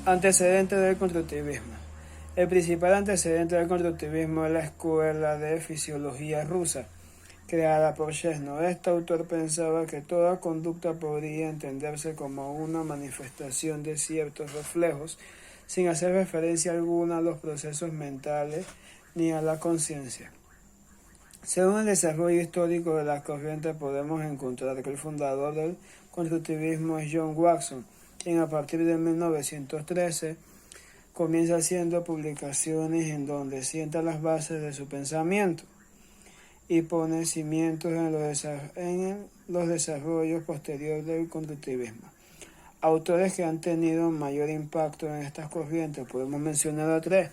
Antecedentes del constructivismo. El principal antecedente del constructivismo es la escuela de fisiología rusa, creada por Chesnov. Este autor pensaba que toda conducta podría entenderse como una manifestación de ciertos reflejos, sin hacer referencia alguna a los procesos mentales ni a la conciencia. Según el desarrollo histórico de la corriente, podemos encontrar que el fundador del constructivismo es John Watson, quien a partir de 1913 comienza haciendo publicaciones en donde sienta las bases de su pensamiento y pone cimientos en los desarrollos posteriores del conductivismo. Autores que han tenido mayor impacto en estas corrientes podemos mencionar a tres: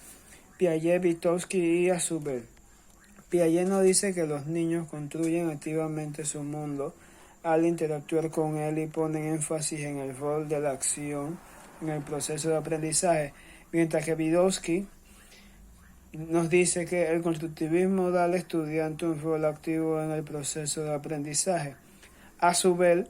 Piaget, Vygotsky y Azoulay. Piaget nos dice que los niños construyen activamente su mundo al interactuar con él y ponen énfasis en el rol de la acción en el proceso de aprendizaje, mientras que Vygotsky nos dice que el constructivismo da al estudiante un rol activo en el proceso de aprendizaje. A su vez,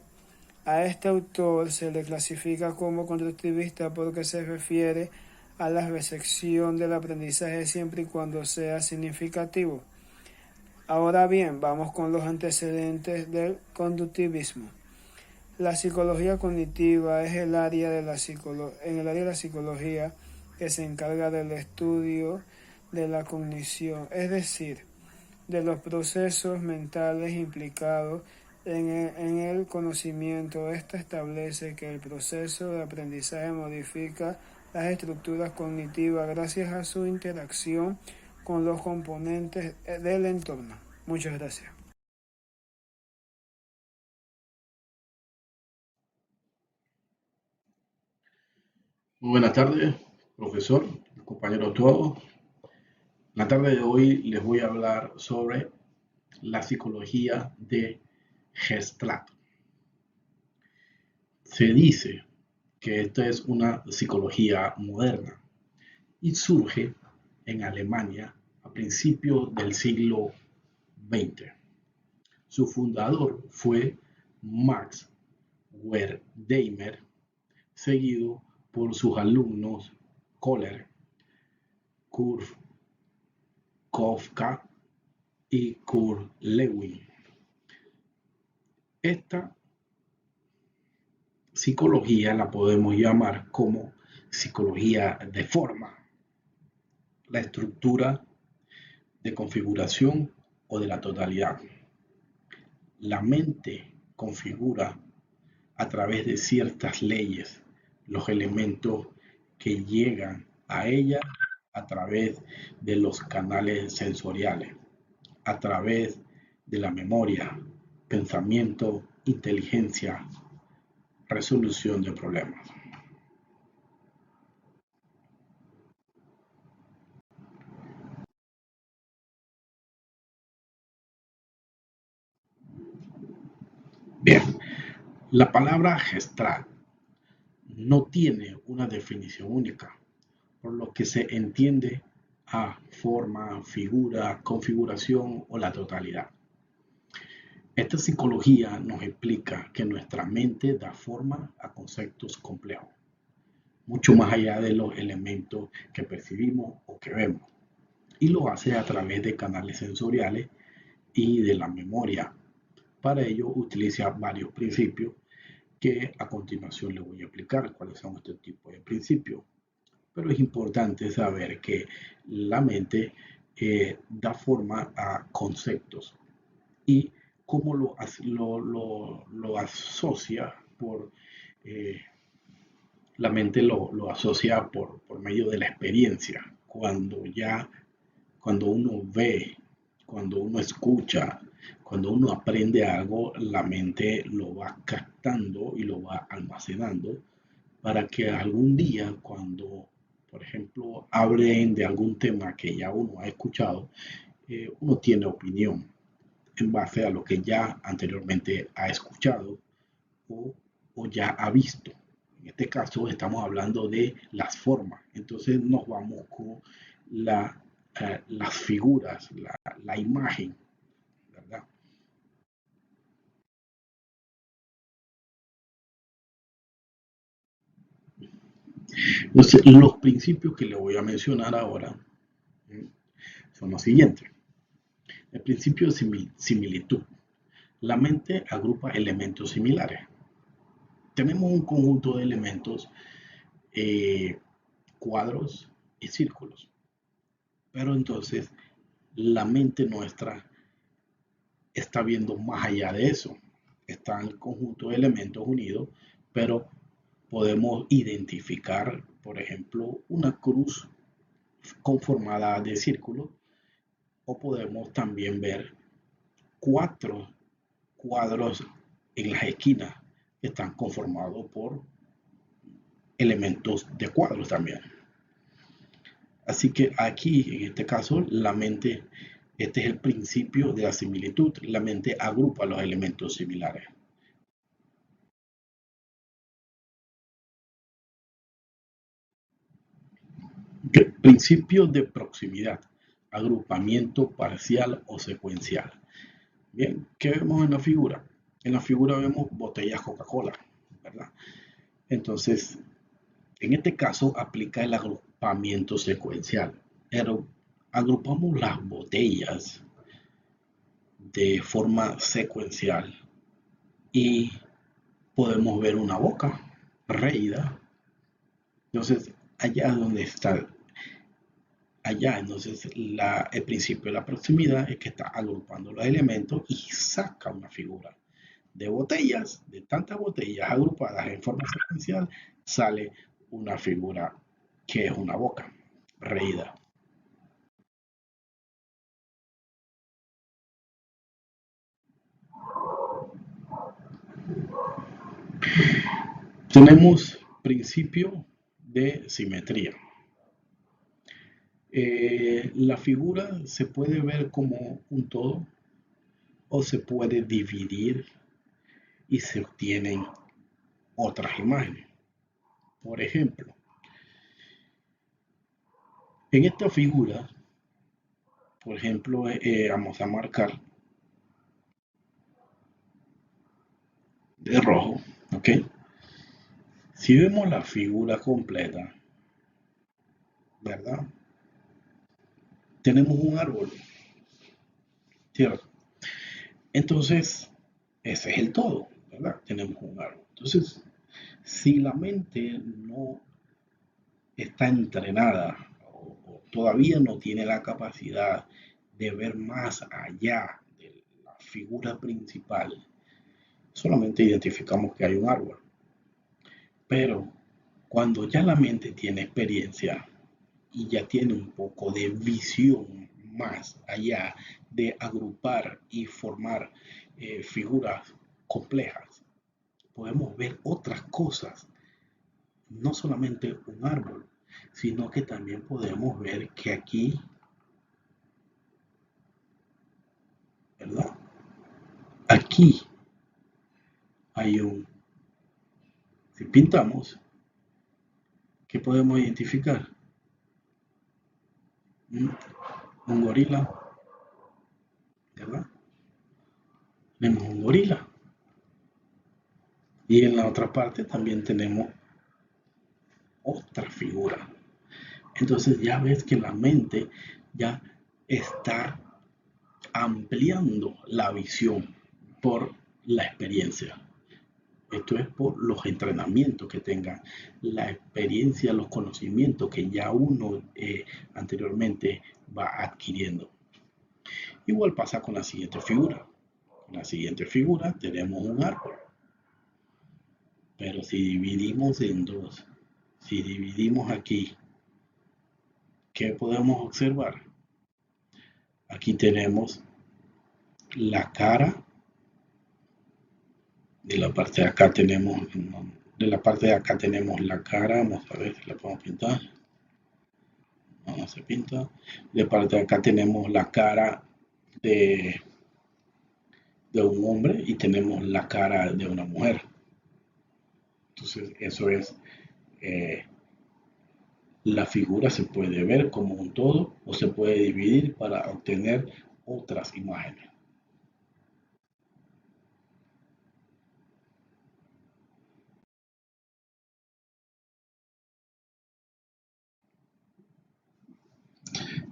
a este autor se le clasifica como constructivista porque se refiere a la recepción del aprendizaje siempre y cuando sea significativo. Ahora bien, vamos con los antecedentes del conductivismo. La psicología cognitiva es el área de la psicología que se encarga del estudio de la cognición, es decir, de los procesos mentales implicados en el conocimiento. Esta establece que el proceso de aprendizaje modifica las estructuras cognitivas gracias a su interacción con los componentes del entorno. Muchas gracias. Muy buenas tardes, profesor, compañeros todos. La tarde de hoy les voy a hablar sobre la psicología de Gestalt. Se dice que esta es una psicología moderna y surge en Alemania a principios del siglo XX. Su fundador fue Max Wertheimer, seguido por sus alumnos Kohler, Kurt Kafka y Kurt Lewin. Esta psicología la podemos llamar como psicología de forma, la estructura de configuración o de la totalidad. La mente configura a través de ciertas leyes los elementos que llegan a ella a través de los canales sensoriales, a través de la memoria, pensamiento, inteligencia, resolución de problemas. Bien, la palabra gestalt no tiene una definición única, por lo que se entiende a forma, figura, configuración o la totalidad. Esta psicología nos explica que nuestra mente da forma a conceptos complejos, mucho más allá de los elementos que percibimos o que vemos, y lo hace a través de canales sensoriales y de la memoria. Para ello utiliza varios principios que a continuación les voy a explicar cuáles son estos tipos de principios. Pero es importante saber que la mente da forma a conceptos y cómo lo asocia por eh, la mente lo asocia por medio de la experiencia. Cuando uno ve, cuando uno escucha, cuando uno aprende algo, la mente lo va captando y lo va almacenando para que algún día, cuando, por ejemplo, hablen de algún tema que ya uno ha escuchado, uno tiene opinión en base a lo que ya anteriormente ha escuchado o, o ya ha visto. En este caso estamos hablando de las formas. Entonces nos vamos con las figuras, la imagen, ¿verdad? Entonces, los principios que le voy a mencionar ahora son los siguientes. El principio de similitud. La mente agrupa elementos similares. Tenemos un conjunto de elementos, eh, cuadros y círculos. Pero entonces la mente nuestra está viendo más allá de eso. Está el conjunto de elementos unidos, pero podemos identificar, por ejemplo, una cruz conformada de círculos, o podemos también ver cuatro cuadros en las esquinas que están conformados por elementos de cuadros también. Así que aquí, en este caso, la mente, este es el principio de la similitud. La mente agrupa los elementos similares. Principio de proximidad, agrupamiento parcial o secuencial. Bien, ¿qué vemos en la figura? En la figura vemos botellas Coca-Cola, ¿verdad? Entonces, en este caso aplica el agrupamiento secuencial. Pero agrupamos las botellas de forma secuencial y podemos ver una boca reída. Entonces, allá es donde está, allá entonces el principio de la proximidad es que está agrupando los elementos y saca una figura. De botellas, de tantas botellas agrupadas en forma secuencial, sale una figura que es una boca reída. Tenemos principio de simetría. La figura se puede ver como un todo o se puede dividir y se obtienen otras imágenes. Por ejemplo, en esta figura, por ejemplo, vamos a marcar de rojo, ¿ok? Si vemos la figura completa, ¿verdad? Tenemos un árbol, ¿cierto? Entonces, ese es el todo, ¿verdad? Tenemos un árbol. Entonces, si la mente no está entrenada o todavía no tiene la capacidad de ver más allá de la figura principal, solamente identificamos que hay un árbol. Pero cuando ya la mente tiene experiencia y ya tiene un poco de visión más allá de agrupar y formar figuras complejas, podemos ver otras cosas, no solamente un árbol, sino que también podemos ver que aquí, ¿verdad? Aquí hay si pintamos, ¿qué podemos identificar? ¿Mm? Un gorila, ¿verdad? Tenemos un gorila. Y en la otra parte también tenemos otra figura. Entonces ya ves que la mente ya está ampliando la visión por la experiencia. Esto es por los entrenamientos que tenga, la experiencia, los conocimientos que ya uno anteriormente va adquiriendo. Igual pasa con la siguiente figura. En la siguiente figura tenemos un árbol. Pero si dividimos en dos, si dividimos aquí, ¿qué podemos observar? Aquí tenemos la cara, de la parte de acá tenemos, de la parte de acá tenemos la cara, vamos a ver si la podemos pintar. No se pinta. De parte de acá tenemos la cara de, de un hombre y tenemos la cara de una mujer. Entonces, eso es, eh, la figura se puede ver como un todo o se puede dividir para obtener otras imágenes.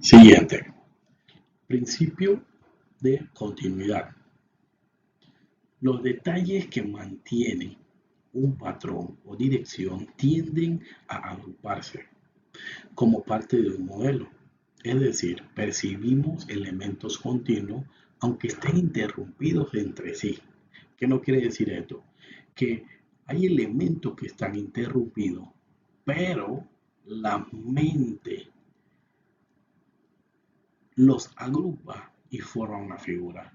Siguiente, principio de continuidad. Los detalles que mantienen un patrón o dirección tienden a agruparse como parte de un modelo. Es decir, percibimos elementos continuos aunque estén interrumpidos entre sí. ¿Qué no quiere decir esto? Que hay elementos que están interrumpidos, pero la mente los agrupa y forma una figura.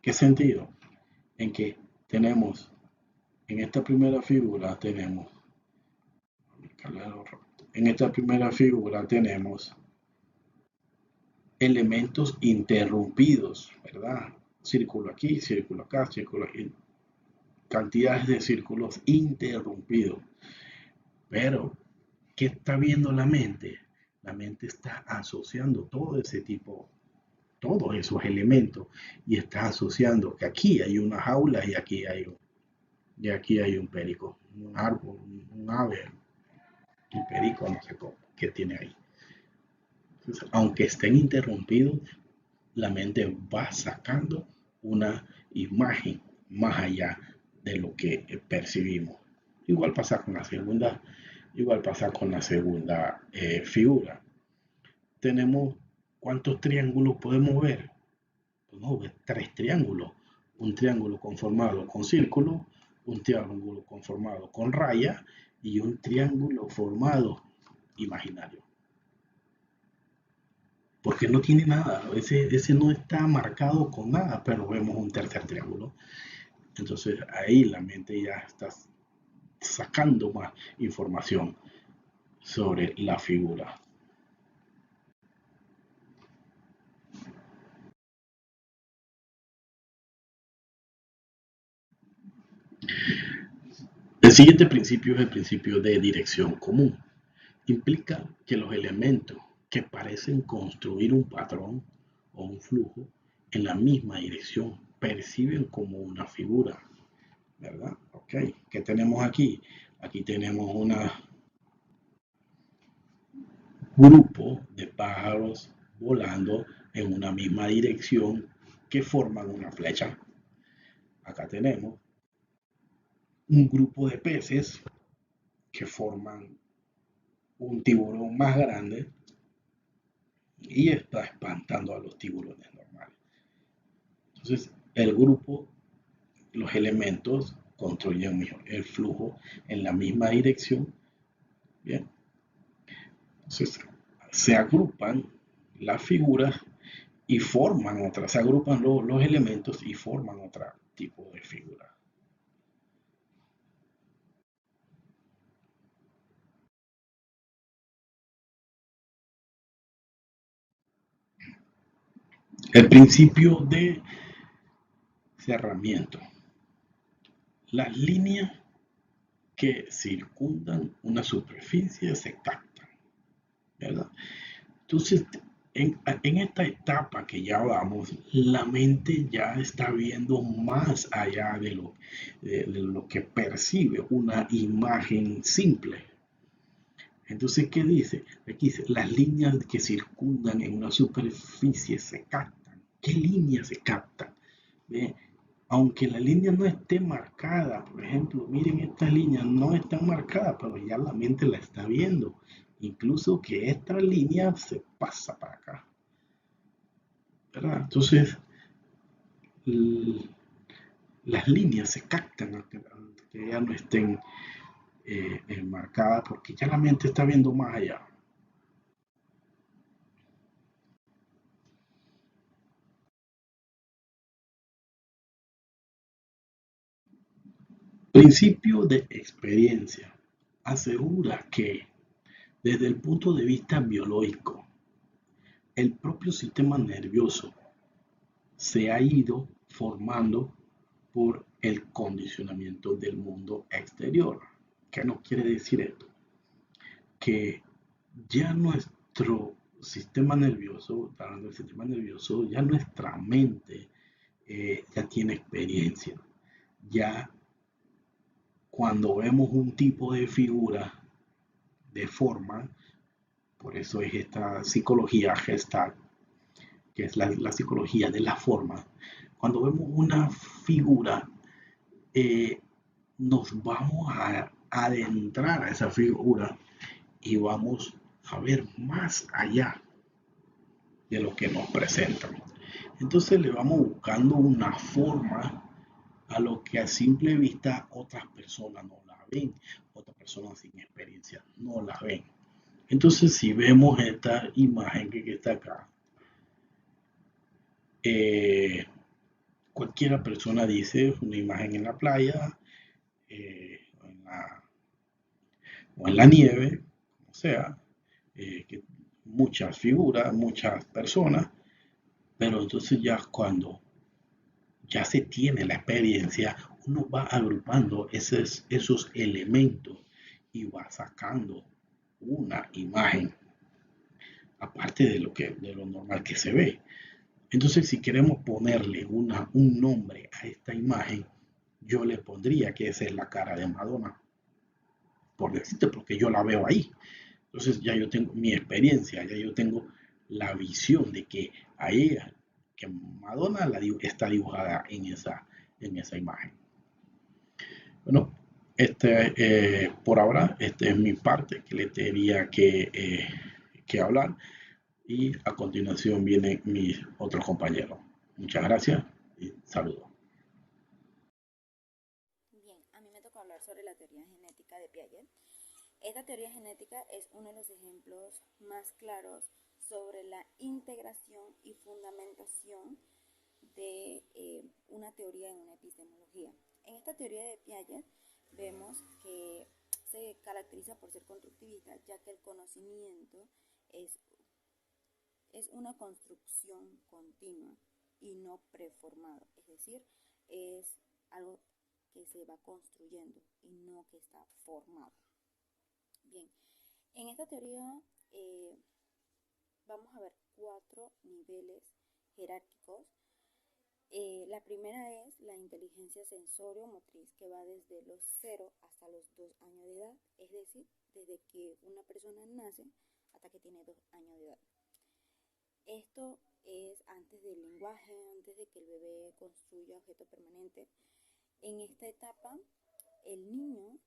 ¿Qué sentido? En que tenemos, en esta primera figura tenemos, en esta primera figura tenemos elementos interrumpidos, ¿verdad? Círculo aquí, círculo acá, círculo aquí, cantidades de círculos interrumpidos. Pero, ¿qué está viendo la mente? La mente está asociando todo ese tipo, todos esos elementos, y está asociando que aquí hay una jaula y aquí hay un perico, un árbol, un ave, un perico, no sé cómo, que tiene ahí. Entonces, aunque estén interrumpidos, la mente va sacando una imagen más allá de lo que percibimos. Igual pasa con la segunda, igual pasa con la segunda figura. Tenemos, ¿cuántos triángulos podemos ver? Podemos ver tres triángulos. Un triángulo conformado con círculo, un triángulo conformado con raya y un triángulo formado imaginario. Porque no tiene nada, ese no está marcado con nada, pero vemos un tercer triángulo. Entonces ahí la mente ya está sacando más información sobre la figura. El siguiente principio es el principio de dirección común. Implica que los elementos que parecen construir un patrón o un flujo en la misma dirección perciben como una figura, ¿verdad? Ok, ¿qué tenemos aquí? Aquí tenemos un grupo de pájaros volando en una misma dirección que forman una flecha. Acá tenemos un grupo de peces que forman un tiburón más grande y está espantando a los tiburones normales. Entonces, el grupo, los elementos construyen el flujo en la misma dirección. Bien, entonces se agrupan las figuras y forman otras, se agrupan los elementos y forman otro tipo de figura. El principio de cerramiento. Las líneas que circundan una superficie se captan, ¿verdad? Entonces, en esta etapa que ya vamos, la mente ya está viendo más allá de lo que percibe una imagen simple. Entonces, ¿qué dice? Aquí dice, las líneas que circundan en una superficie se captan. ¿Qué líneas se captan? ¿Ve? Aunque la línea no esté marcada, por ejemplo, miren, esta línea no está marcada, pero ya la mente la está viendo. Incluso que esta línea se pasa para acá, ¿verdad? Entonces, las líneas se captan aunque ya no estén marcadas porque ya la mente está viendo más allá. Principio de experiencia. Asegura que, desde el punto de vista biológico, el propio sistema nervioso se ha ido formando por el condicionamiento del mundo exterior. ¿Qué nos quiere decir esto? Que ya nuestro sistema nervioso, hablando del sistema nervioso, ya nuestra mente ya tiene experiencia. Ya cuando vemos un tipo de figura, de forma, Por eso es esta psicología Gestalt, que es la psicología de la forma. Cuando vemos una figura, eh, nos vamos a adentrar a esa figura y vamos a ver más allá de lo que nos presentan. Entonces le vamos buscando una forma a lo que a simple vista otras personas no la ven, otras personas sin experiencia no la ven. Entonces si vemos esta imagen que está acá, eh, cualquiera persona dice una imagen en la playa, o en la nieve, o sea, que muchas figuras, muchas personas, pero entonces ya cuando ya se tiene la experiencia, uno va agrupando esos elementos y va sacando una imagen, aparte de lo normal que se ve. Entonces, si queremos ponerle un nombre a esta imagen, yo le pondría que esa es la cara de Madonna, por decirte, porque yo la veo ahí. Entonces ya yo tengo mi experiencia, ya yo tengo la visión de que a ella, que Madonna está dibujada en esa imagen. Bueno, por ahora, esta es mi parte que le tenía que hablar y a continuación vienen mis otros compañeros. Muchas gracias y saludos. Bien, a mí me tocó hablar sobre la teoría genética de Piaget. Esta teoría genética es uno de los ejemplos más claros sobre la integración y fundamentación de una teoría en una epistemología. En esta teoría de Piaget vemos que se caracteriza por ser constructivista, ya que el conocimiento es, es una construcción continua y no preformado, es decir, es algo que se va construyendo y no que está formado. Bien, en esta teoría vamos a ver 4 niveles jerárquicos. La primera es la inteligencia sensorio-motriz, que va desde los 0 hasta los 2 años de edad, es decir, desde que una persona nace hasta que tiene 2 años de edad. Esto es antes del lenguaje, antes de que el bebé construya objetos permanentes. En esta etapa, el niño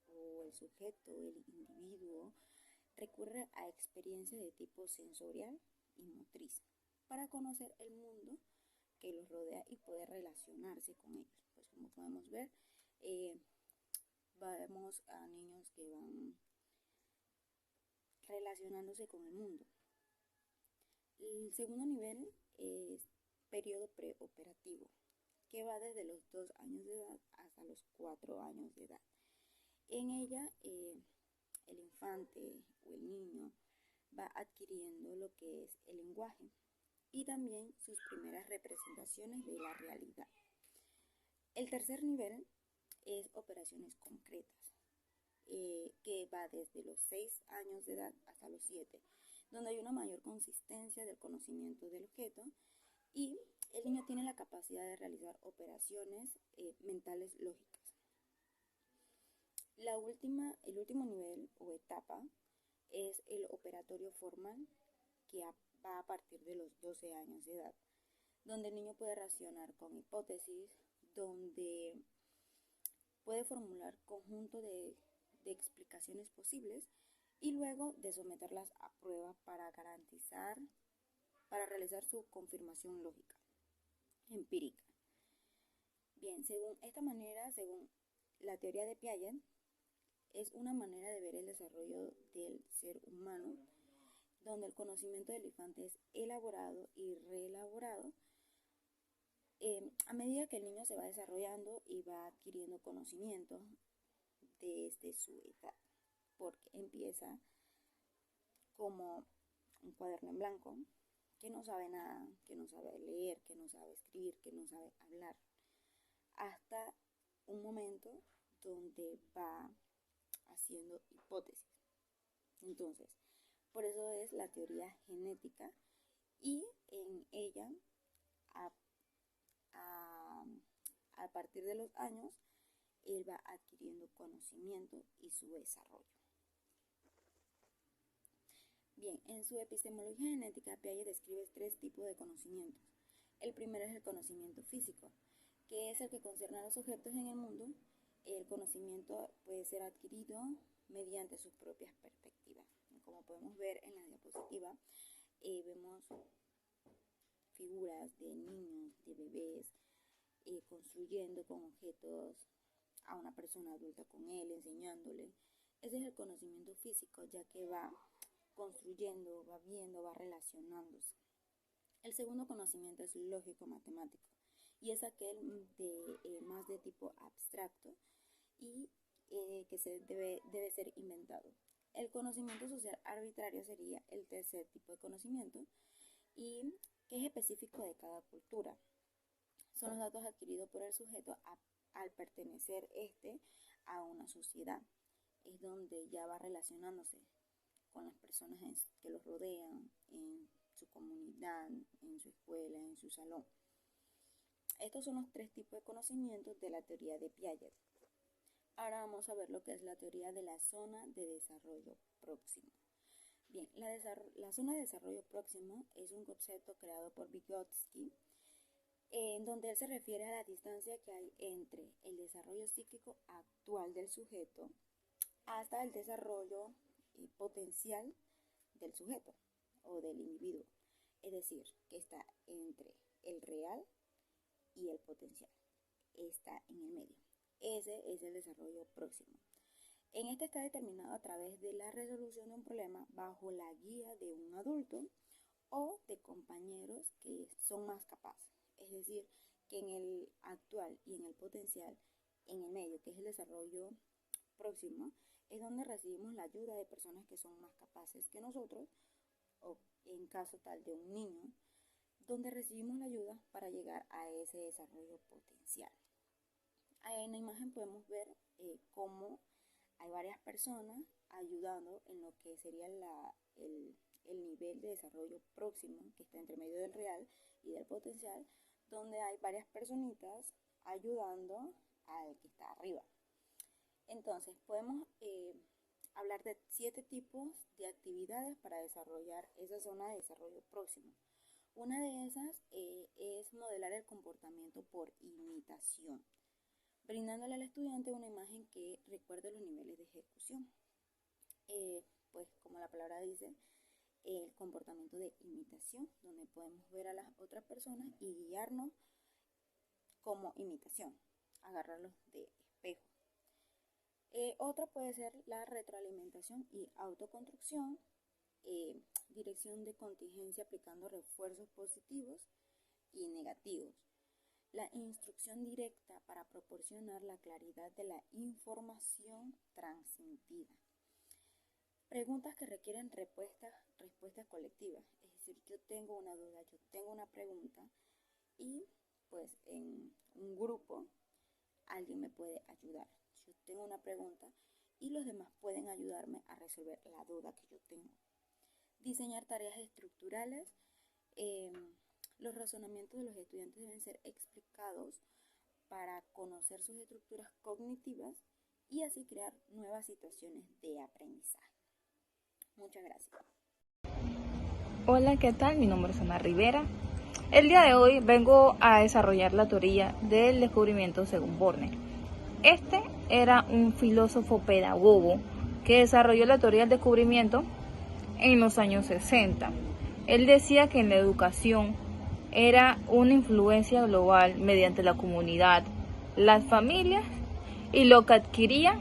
o el sujeto, el individuo, recurre a experiencias de tipo sensorial y motriz para conocer el mundo que los rodea y poder relacionarse con ellos. Pues como podemos ver, vemos a niños que van relacionándose con el mundo. El segundo nivel es periodo preoperativo, que va desde los 2 años de edad hasta los 4 años de edad. En ella, el infante o el niño va adquiriendo lo que es el lenguaje y también sus primeras representaciones de la realidad. El tercer nivel es operaciones concretas, que va desde los 6 años de edad hasta los 7, donde hay una mayor consistencia del conocimiento del objeto y el niño tiene la capacidad de realizar operaciones mentales lógicas. El último nivel o etapa es el operatorio formal, que va a partir de los 12 años de edad, donde el niño puede razonar con hipótesis, donde puede formular conjunto de explicaciones posibles y luego de someterlas a prueba para realizar su confirmación lógica, empírica. Bien, según esta manera, según la teoría de Piaget, es una manera de ver el desarrollo del ser humano, donde el conocimiento del infante es elaborado y reelaborado a medida que el niño se va desarrollando y va adquiriendo conocimiento desde su edad, porque empieza como un cuaderno en blanco, que no sabe nada, que no sabe leer, que no sabe escribir, que no sabe hablar, hasta un momento donde va haciendo hipótesis. Entonces, por eso es la teoría genética y en ella, a partir de los años, él va adquiriendo conocimiento y su desarrollo. Bien, en su epistemología genética, Piaget describe 3 tipos de conocimientos. El primero es el conocimiento físico, que es el que concierne a los objetos en el mundo. El conocimiento puede ser adquirido mediante sus propias perspectivas. Como podemos ver en la diapositiva, vemos figuras de niños, de bebés, construyendo con objetos a una persona adulta con él, enseñándole. Ese es el conocimiento físico, ya que va construyendo, va viendo, va relacionándose. El segundo conocimiento es lógico-matemático y es aquel más de tipo abstracto y que debe ser inventado. El conocimiento social arbitrario sería el tercer tipo de conocimiento y que es específico de cada cultura. Son los datos adquiridos por el sujeto al pertenecer a una sociedad. Es donde ya va relacionándose con las personas que los rodean, en su comunidad, en su escuela, en su salón. Estos son los 3 tipos de conocimientos de la teoría de Piaget. Ahora vamos a ver lo que es la teoría de la zona de desarrollo próximo. Bien, la zona de desarrollo próximo es un concepto creado por Vygotsky, en donde él se refiere a la distancia que hay entre el desarrollo psíquico actual del sujeto hasta el desarrollo potencial del sujeto o del individuo. Es decir, que está entre el real y el potencial. Está en el medio. Ese es el desarrollo próximo. En este está determinado a través de la resolución de un problema bajo la guía de un adulto o de compañeros que son más capaces. Es decir, que en el actual y en el potencial, en el medio, que es el desarrollo próximo, es donde recibimos la ayuda de personas que son más capaces que nosotros, o en caso tal de un niño, donde recibimos la ayuda para llegar a ese desarrollo potencial. En la imagen podemos ver cómo hay varias personas ayudando en lo que sería el nivel de desarrollo próximo, que está entre medio del real y del potencial, donde hay varias personitas ayudando al que está arriba. Entonces, podemos hablar de 7 tipos de actividades para desarrollar esa zona de desarrollo próximo. Una de esas es modelar el comportamiento por imitación, brindándole al estudiante una imagen que recuerde los niveles de ejecución. Pues como la palabra dice, el comportamiento de imitación, donde podemos ver a las otras personas y guiarnos como imitación, agarrarlos de espejo. Otra puede ser la retroalimentación y autoconstrucción, dirección de contingencia aplicando refuerzos positivos y negativos. La instrucción directa para proporcionar la claridad de la información transmitida. Preguntas que requieren respuestas colectivas. Es decir, yo tengo una duda, yo tengo una pregunta y pues en un grupo alguien me puede ayudar. Yo tengo una pregunta y los demás pueden ayudarme a resolver la duda que yo tengo. Diseñar tareas estructurales. Los razonamientos de los estudiantes deben ser explicados para conocer sus estructuras cognitivas y así crear nuevas situaciones de aprendizaje. Muchas gracias. Hola, ¿qué tal? Mi nombre es Ana Rivera. El día de hoy vengo a desarrollar la teoría del descubrimiento según Borner. Este era un filósofo pedagogo que desarrolló la teoría del descubrimiento en los años 60. Él decía que en la educación era una influencia global mediante la comunidad, las familias y lo que adquiría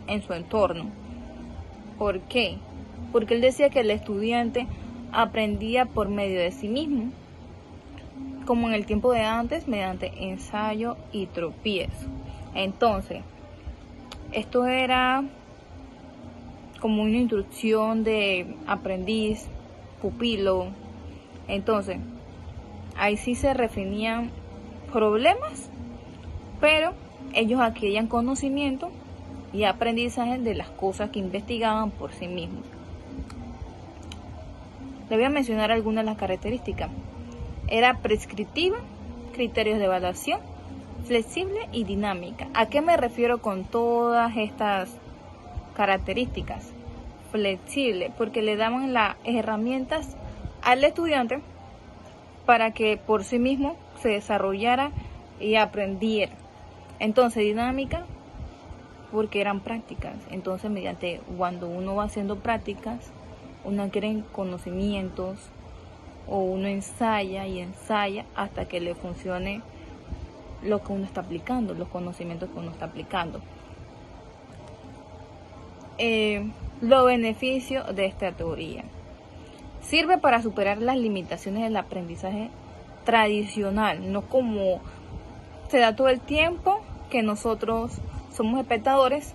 en su entorno. ¿Por qué? Porque él decía que el estudiante aprendía por medio de sí mismo, como en el tiempo de antes, mediante ensayo y tropiezo. Entonces, esto era como una instrucción de aprendiz, pupilo. Entonces, ahí sí se definían problemas, pero ellos adquirían conocimiento y aprendizaje de las cosas que investigaban por sí mismos. Le voy a mencionar algunas de las características. Era prescriptiva, criterios de evaluación, flexible y dinámica. ¿A qué me refiero con todas estas características? flexible, porque le daban las herramientas al estudiante para que por sí mismo se desarrollara y aprendiera. Entonces, dinámica, porque eran prácticas. Entonces, mediante cuando uno va haciendo prácticas, uno adquiere conocimientos o uno ensaya y ensaya hasta que le funcione lo que uno está aplicando, los conocimientos que uno está aplicando. Los beneficios de esta teoría: sirve para superar las limitaciones del aprendizaje tradicional, no como se da todo el tiempo, que nosotros somos espectadores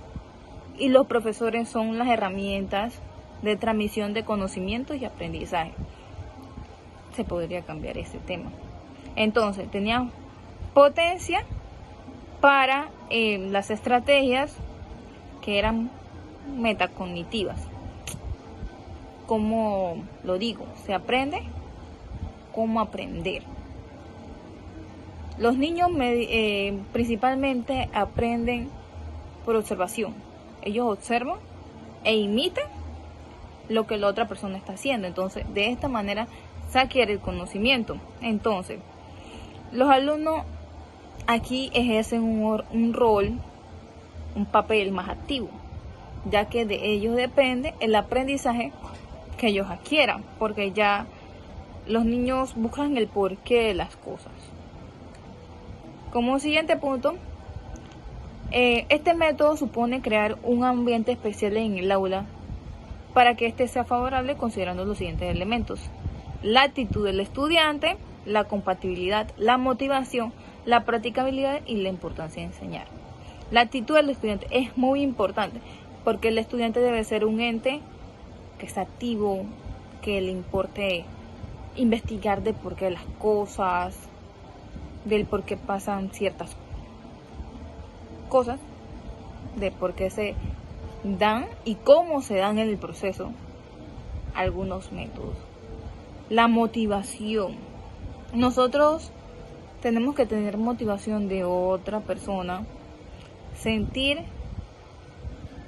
y los profesores son las herramientas de transmisión de conocimientos y aprendizaje. Se podría cambiar ese tema. Entonces, tenía potencia para las estrategias que eran metacognitivas. Como lo digo, se aprende cómo aprender. Los niños principalmente aprenden por observación. Ellos observan e imitan lo que la otra persona está haciendo. Entonces, de esta manera se adquiere el conocimiento. Entonces, los alumnos aquí ejercen un rol, un papel más activo, ya que de ellos depende el aprendizaje que ellos adquieran, porque ya los niños buscan el porqué de las cosas. Como siguiente punto, este método supone crear un ambiente especial en el aula para que éste sea favorable, considerando los siguientes elementos: la actitud del estudiante, la compatibilidad, la motivación, la practicabilidad y la importancia de enseñar. La actitud del estudiante es muy importante, porque el estudiante debe ser un ente que es activo, que le importe investigar de por qué las cosas, del por qué pasan ciertas cosas, de por qué se dan y cómo se dan en el proceso algunos métodos. La motivación. Nosotros tenemos que tener motivación de otra persona, sentir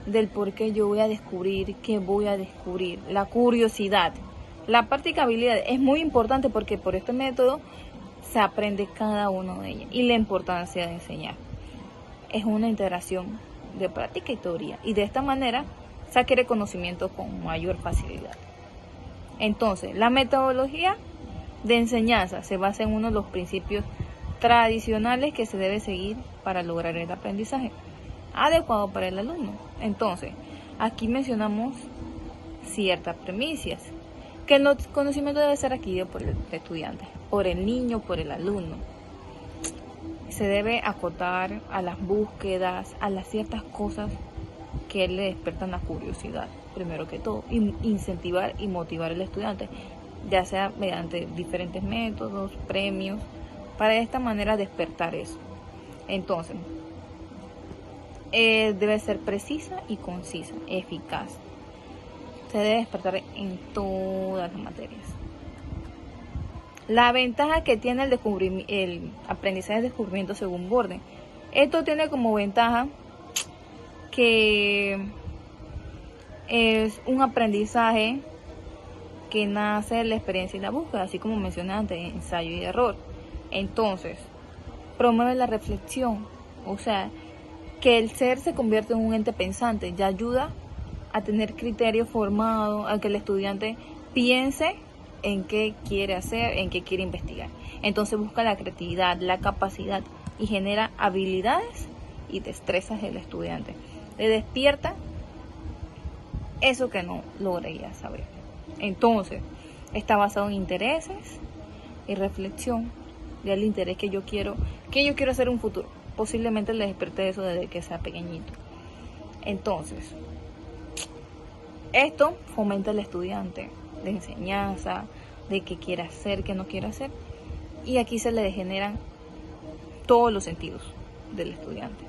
del por qué yo voy a descubrir, qué voy a descubrir, la curiosidad. La practicabilidad es muy importante, porque por este método se aprende cada uno de ellas, y la importancia de enseñar. Es una integración de práctica y teoría, y de esta manera se adquiere conocimiento con mayor facilidad. Entonces, la metodología de enseñanza se basa en uno de los principios tradicionales que se debe seguir para lograr el aprendizaje adecuado para el alumno. Entonces, aquí mencionamos ciertas premisas, que el conocimiento debe ser adquirido por el estudiante, por el niño, por el alumno. Se debe acotar a las búsquedas, a las ciertas cosas que le despiertan la curiosidad, primero que todo, y incentivar y motivar al estudiante, ya sea mediante diferentes métodos, premios, para de esta manera despertar eso. Entonces, debe ser precisa y concisa, eficaz. Se debe despertar en todas las materias. La ventaja que tiene el aprendizaje de descubrimiento según Borden. Esto tiene como ventaja que es un aprendizaje que nace de la experiencia y la búsqueda, así como mencioné antes, ensayo y error. Entonces, promueve la reflexión, o sea, que el ser se convierte en un ente pensante, ya ayuda a tener criterio formado, a que el estudiante piense en qué quiere hacer, en qué quiere investigar. Entonces busca la creatividad, la capacidad y genera habilidades y destrezas del estudiante. Le despierta eso que no lograría saber. Entonces, está basado en intereses y reflexión del interés que yo quiero hacer en un futuro. Posiblemente le despierte eso desde que sea pequeñito. Entonces, esto fomenta al estudiante de enseñanza, de qué quiere hacer, qué no quiere hacer, y aquí se le degeneran todos los sentidos del estudiante.